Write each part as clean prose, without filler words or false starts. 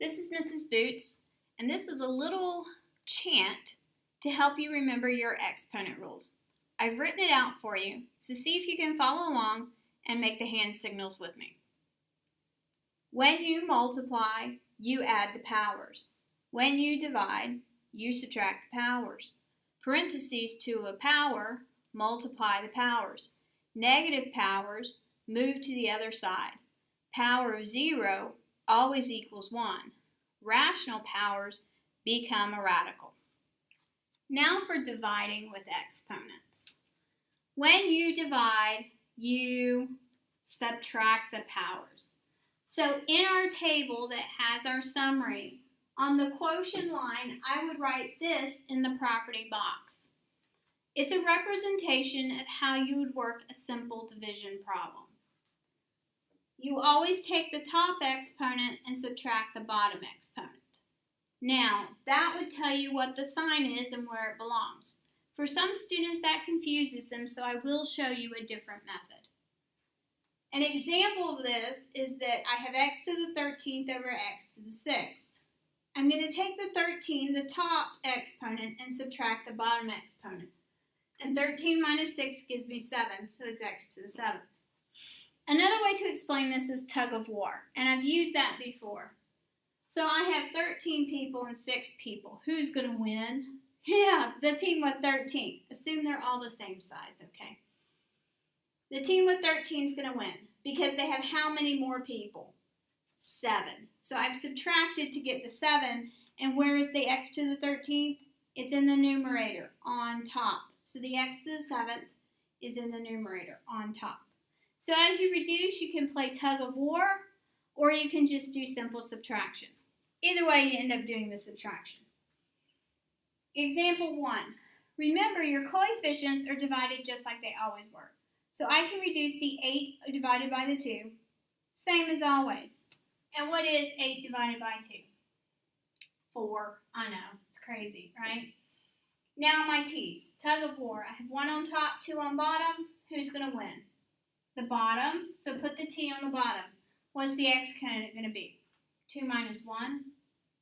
This is Mrs. Boots, and this is a little chant to help you remember your exponent rules. I've written it out for you, so see if you can follow along and make the hand signals with me. When you multiply, you add the powers. When you divide, you subtract the powers. Parentheses to a power, multiply the powers. Negative powers, move to the other side. Power of 0 always equals 1. Rational powers become a radical. Now for dividing with exponents. When you divide, you subtract the powers. So in our table that has our summary, on the quotient line, I would write this in the property box. It's a representation of how you would work a simple division problem. You always take the top exponent and subtract the bottom exponent. Now, that would tell you what the sign is and where it belongs. For some students, that confuses them, so I will show you a different method. An example of this is that I have x to the 13th over x to the 6th. I'm going to take the 13, the top exponent, and subtract the bottom exponent. And 13 minus 6 gives me 7, so it's x to the 7th. Another way to explain this is tug of war, and I've used that before. So I have 13 people and 6 people. Who's going to win? Yeah, the team with 13. Assume they're all the same size, okay? The team with 13 is going to win because they have how many more people? 7. So I've subtracted to get the 7, and where is the x to the 13th? It's in the numerator, on top. So the x to the 7th is in the numerator, on top. So as you reduce, you can play tug of war, or you can just do simple subtraction. Either way, you end up doing the subtraction. Example 1. Remember, your coefficients are divided just like they always were. So I can reduce the 8 divided by the 2, same as always. And what is 8 divided by 2? 4. I know, it's crazy, right? Now my t's, tug of war. I have 1 on top, 2 on bottom. Who's going to win? The bottom, so put the t on the bottom. What's the exponent going to be? 2 minus 1?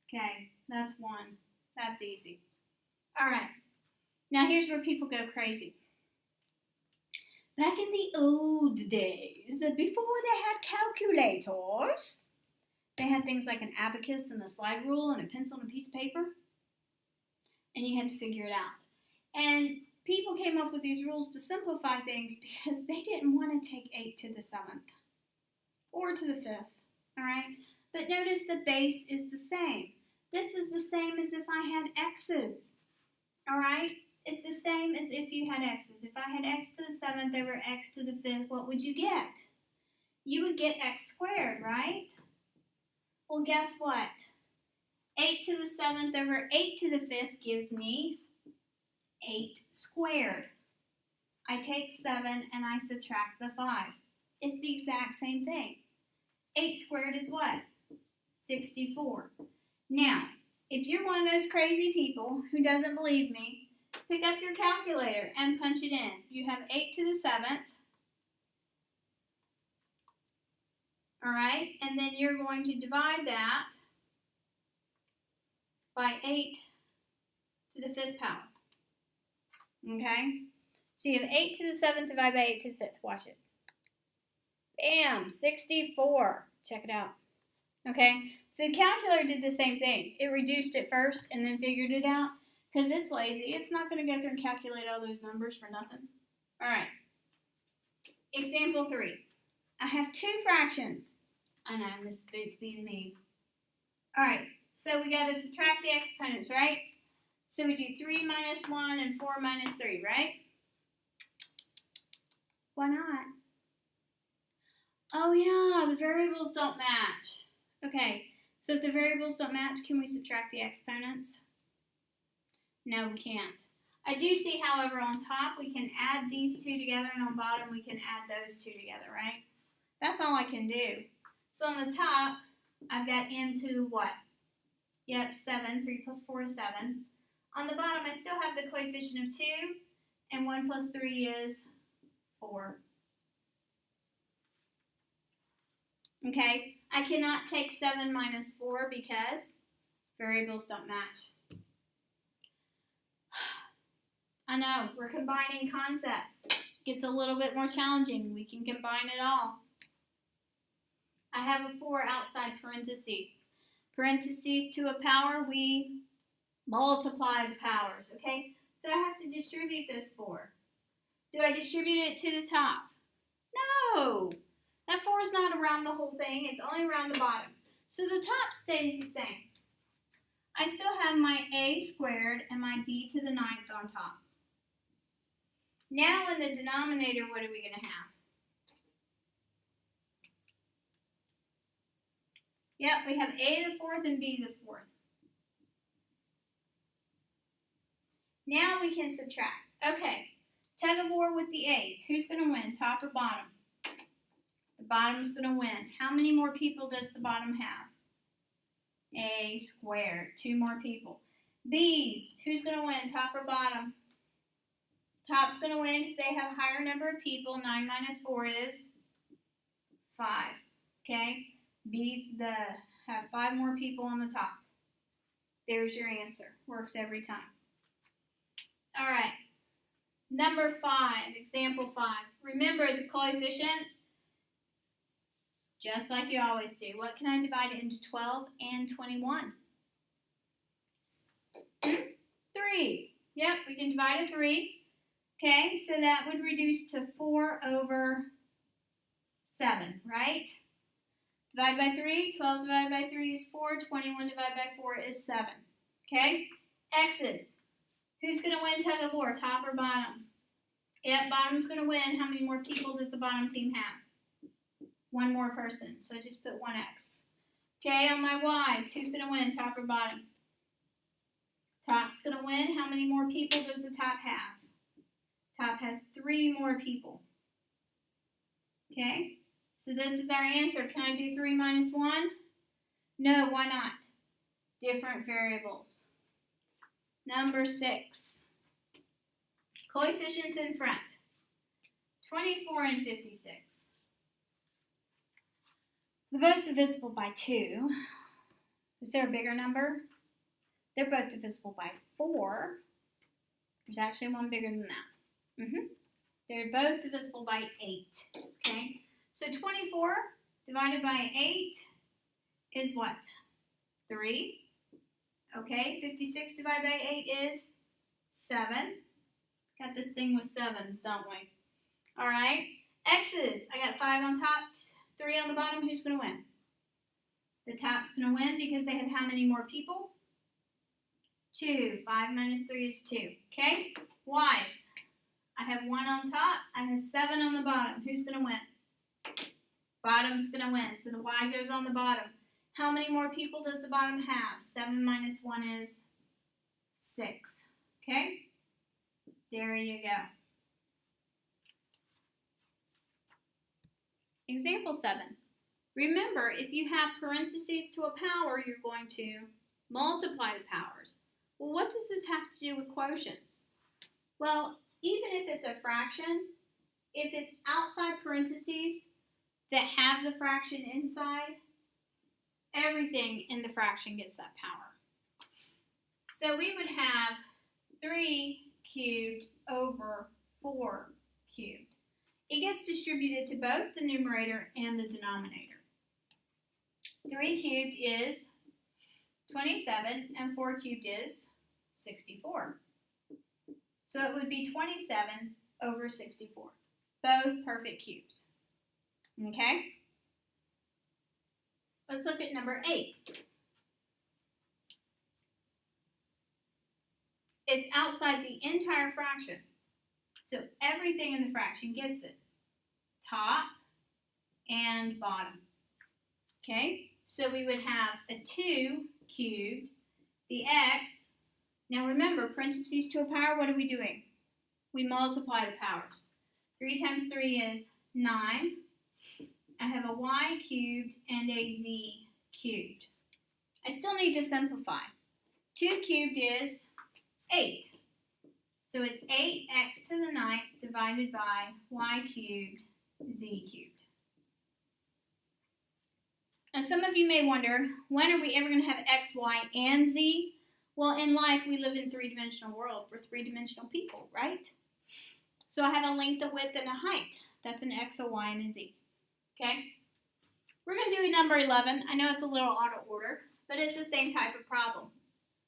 Okay, that's 1. That's easy. All right, now here's where people go crazy. Back in the old days, before they had calculators, they had things like an abacus and a slide rule and a pencil and a piece of paper, and you had to figure it out. And people came up with these rules to simplify things because they didn't want to take 8 to the 7th or to the 5th, all right? But notice the base is the same. This is the same as if I had x's, all right? It's the same as if you had x's. If I had x to the 7th over x to the 5th, what would you get? You would get x squared, right? Well, guess what? 8 to the 7th over 8 to the 5th gives me 8 squared. I take 7 and I subtract the 5. It's the exact same thing. 8 squared is what? 64. Now, if you're one of those crazy people who doesn't believe me, pick up your calculator and punch it in. You have 8 to the 7th. All right, and then you're going to divide that by 8 to the 5th power. Okay? So you have 8 to the 7th divided by 8 to the 5th. Watch it. Bam! 64. Check it out. Okay? So the calculator did the same thing. It reduced it first and then figured it out because it's lazy. It's not going to go through and calculate all those numbers for nothing. All right. Example 3. I have 2 fractions. I know, Miss Boots being mean. All right. So we got to subtract the exponents, right? So we do 3 minus 1 and 4 minus 3, right? Why not? Oh, yeah, the variables don't match. Okay, so if the variables don't match, can we subtract the exponents? No, we can't. I do see, however, on top we can add these 2 together, and on bottom we can add those 2 together, right? That's all I can do. So on the top, I've got m to what? Yep, 7. 3 plus 4 is 7. On the bottom, I still have the coefficient of 2, and 1 plus 3 is 4. Okay, I cannot take 7 minus 4 because variables don't match. I know, we're combining concepts. Gets a little bit more challenging. We can combine it all. I have a 4 outside parentheses. Parentheses to a power, we multiply the powers, okay? So I have to distribute this 4. Do I distribute it to the top? No! That 4 is not around the whole thing. It's only around the bottom. So the top stays the same. I still have my a squared and my b to the 9th on top. Now in the denominator, what are we going to have? Yep, we have a to the 4th and b to the 4th. Now we can subtract. Okay, tug of war with the a's. Who's going to win, top or bottom? The bottom's going to win. How many more people does the bottom have? A squared, 2 more people. B's, who's going to win, top or bottom? Top's going to win because they have a higher number of people. 9 minus 4 is 5. Okay? B's have 5 more people on the top. There's your answer. Works every time. All right. Number 5, example 5. Remember the coefficients, just like you always do. What can I divide it into 12 and 21? 3. Yep, we can divide a 3. Okay, so that would reduce to 4 over 7, right? Divide by 3, 12 divided by 3 is 4, 21 divided by 4 is 7. Okay, X's. Who's going to win tug of war, top or bottom? Yep, bottom's going to win. How many more people does the bottom team have? 1 more person, so I just put 1x. Okay, on my Y's, who's going to win, top or bottom? Top's going to win. How many more people does the top have? Top has 3 more people. Okay, so this is our answer. Can I do 3 minus 1? No, why not? Different variables. Number 6. Coefficients in front. 24 and 56. They're both divisible by 2. Is there a bigger number? They're both divisible by 4. There's actually one bigger than that. They're both divisible by 8. Okay, so 24 divided by 8 is what? 3. Okay, 56 divided by 8 is 7. Got this thing with 7s, don't we? All right, X's. I got 5 on top, 3 on the bottom. Who's going to win? The top's going to win because they have how many more people? 2. 5 minus 3 is 2. Okay, Y's. I have 1 on top. I have 7 on the bottom. Who's going to win? Bottom's going to win. So the Y goes on the bottom. How many more people does the bottom have? 7 minus 1 is 6. Okay? There you go. Example 7. Remember, if you have parentheses to a power, you're going to multiply the powers. Well, what does this have to do with quotients? Well, even if it's a fraction, if it's outside parentheses that have the fraction inside, everything in the fraction gets that power. So we would have 3 cubed over 4 cubed. It gets distributed to both the numerator and the denominator. 3 cubed is 27 and 4 cubed is 64. So it would be 27 over 64. Both perfect cubes. Okay? Let's look at number 8. It's outside the entire fraction. So everything in the fraction gets it. Top and bottom. Okay? So we would have a 2 cubed, the x. Now remember, parentheses to a power, what are we doing? We multiply the powers. 3 times 3 is 9. I have a y cubed and a z cubed. I still need to simplify. 2 cubed is 8. So it's 8x to the 9th divided by y cubed, z cubed. Now, some of you may wonder, when are we ever going to have x, y, and z? Well, in life, we live in a three-dimensional world. We're three-dimensional people, right? So I have a length, a width, and a height. That's an x, a y, and a z. Okay? We're going to do number 11. I know it's a little out of order, but it's the same type of problem.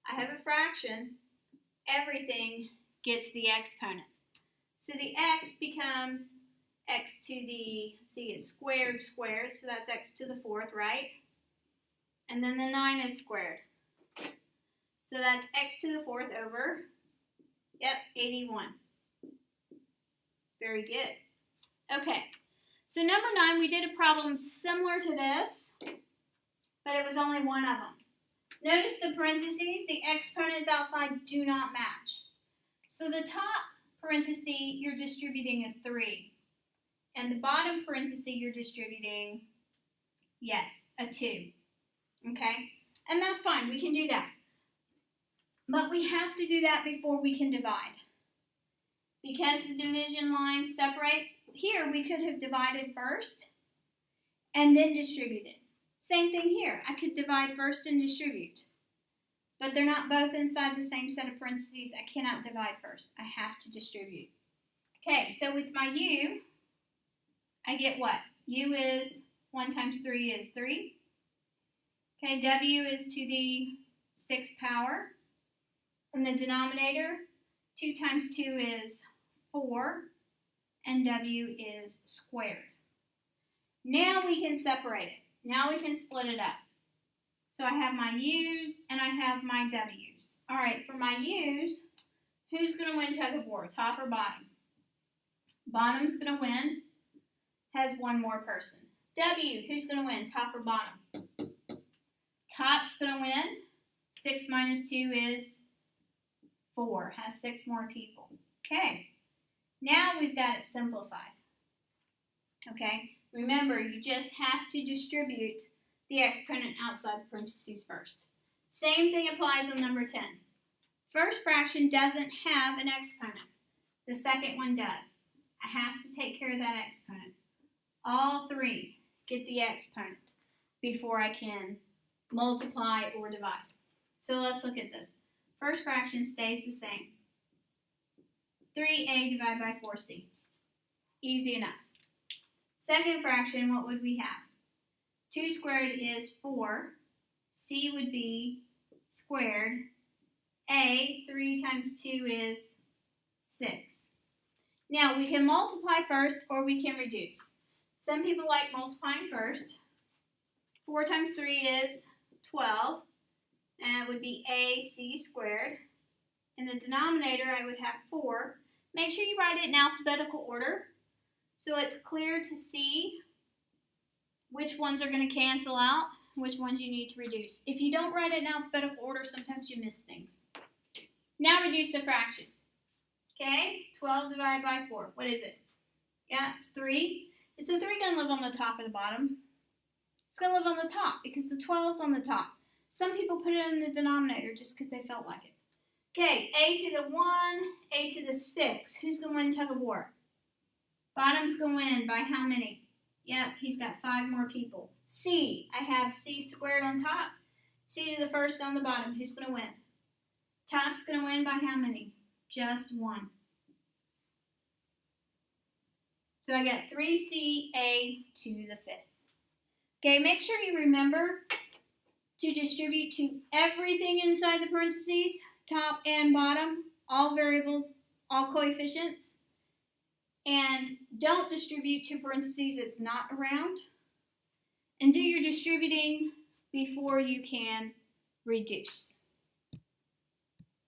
I have a fraction. Everything gets the exponent. So the x becomes x to the, see, it's squared, so that's x to the 4th, right? And then the 9 is squared. So that's x to the 4th over, 81. Very good. Okay, so number 9, we did a problem similar to this, but it was only one of them. Notice the parentheses, the exponents outside do not match. So the top parenthesis, you're distributing a 3. And the bottom parenthesis, you're distributing, yes, a 2. Okay? And that's fine. We can do that. But we have to do that before we can divide. Because the division line separates, here we could have divided first and then distributed. Same thing here. I could divide first and distribute. But they're not both inside the same set of parentheses. I cannot divide first. I have to distribute. Okay, so with my u, I get what? U is 1 times 3 is 3. Okay, W is to the 6th power. And the denominator, 2 times 2 is 4. And W is squared. Now we can separate it. Now we can split it up. So I have my U's and I have my W's. All right, for my U's, who's going to win tug of war, top or bottom? Bottom's going to win. Has one more person. W, who's going to win, top or bottom? Top's going to win. 6 minus 2 is 4. Has 6 more people. Okay. Now we've got it simplified. Okay. Remember, you just have to distribute the exponent outside the parentheses first. Same thing applies on number 10. First fraction doesn't have an exponent. The second one does. I have to take care of that exponent. All 3 get the exponent before I can multiply or divide. So let's look at this. First fraction stays the same. 3a divided by 4c. Easy enough. Second fraction, what would we have? 2 squared is 4. C would be squared. A, 3 times 2 is 6. Now, we can multiply first or we can reduce. Some people like multiplying first. 4 times 3 is 12. And it would be AC squared. In the denominator, I would have 4. Make sure you write it in alphabetical order so it's clear to see which ones are going to cancel out, which ones you need to reduce. If you don't write it in alphabetical order, sometimes you miss things. Now reduce the fraction. Okay, 12 divided by 4. What is it? Yeah, it's 3. Is the 3 going to live on the top or the bottom? It's going to live on the top because the 12 is on the top. Some people put it in the denominator just because they felt like it. Okay, A to the 1, A to the 6. Who's going to win tug of war? Bottom's going to win by how many? Yep, he's got 5 more people. C, I have C squared on top. C to the first on the bottom. Who's going to win? Top's going to win by how many? Just 1. So I got 3CA to the 5th. Okay, make sure you remember to distribute to everything inside the parentheses, top and bottom, all variables, all coefficients. And don't distribute to parentheses it's not around. And do your distributing before you can reduce.